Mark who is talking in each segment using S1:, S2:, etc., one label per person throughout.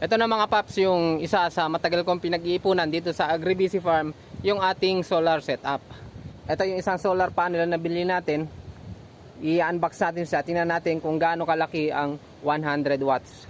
S1: Ito na mga paps, yung isa sa matagal kong pinag-iipunan dito sa AgriBC Farm, yung ating solar setup. Ito yung isang solar panel na nabili natin. I-unbox natin siya, tingnan natin kung gaano kalaki ang 100 watts.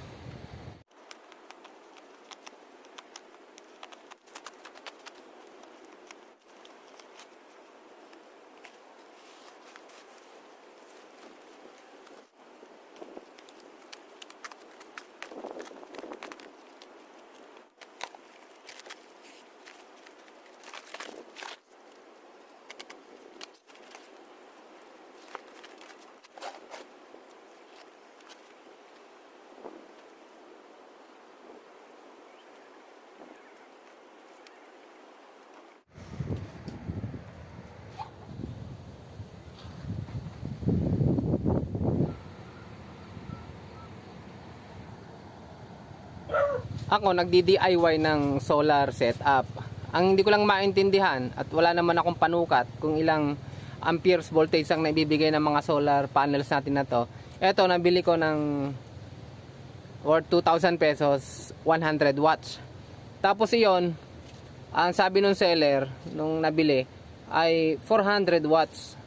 S1: Ako nagdi-DIY ng solar setup. Ang hindi ko lang maintindihan at wala naman akong panukat kung ilang amperes voltage ang naibibigay ng mga solar panels natin na to. Ito nabili ko ng worth 2,000 pesos, 100 watts. Tapos iyon, ang sabi nung seller nung nabili ay 400 watts.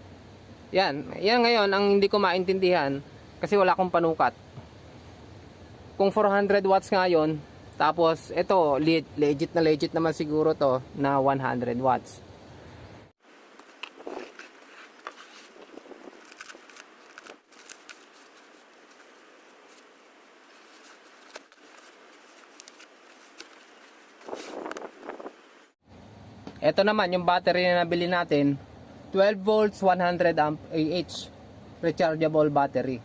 S1: Yan ngayon ang hindi ko maintindihan kasi wala akong panukat. Kung 400 watts nga yun, tapos ito legit naman siguro to na 100 watts. Ito naman yung battery na nabili natin, 12 volts 100 amp Ah rechargeable battery.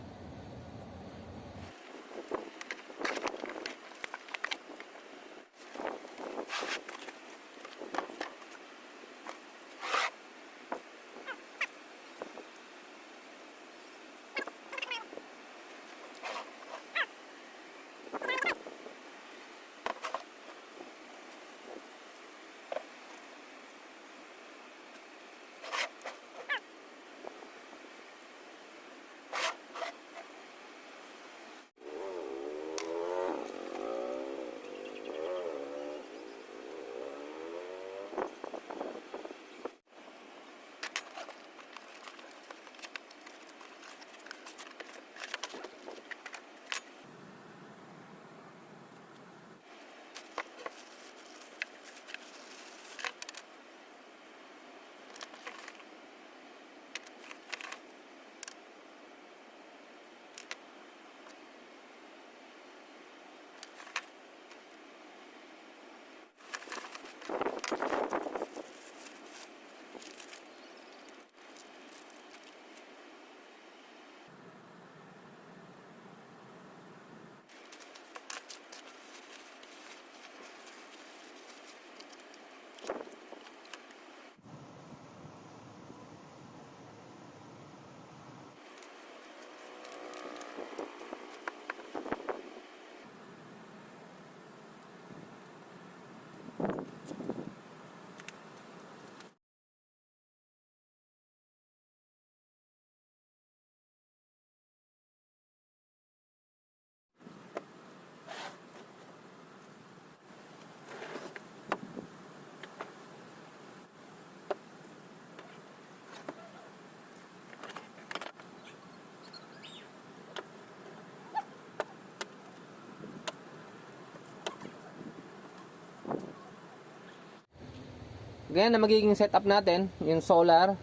S1: Ganyan na magiging setup natin, yung solar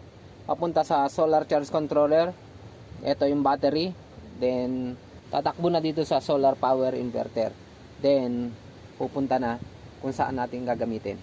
S1: papunta sa solar charge controller. Ito yung battery, then tatakbo na dito sa solar power inverter, then pupunta na kung saan natin gagamitin.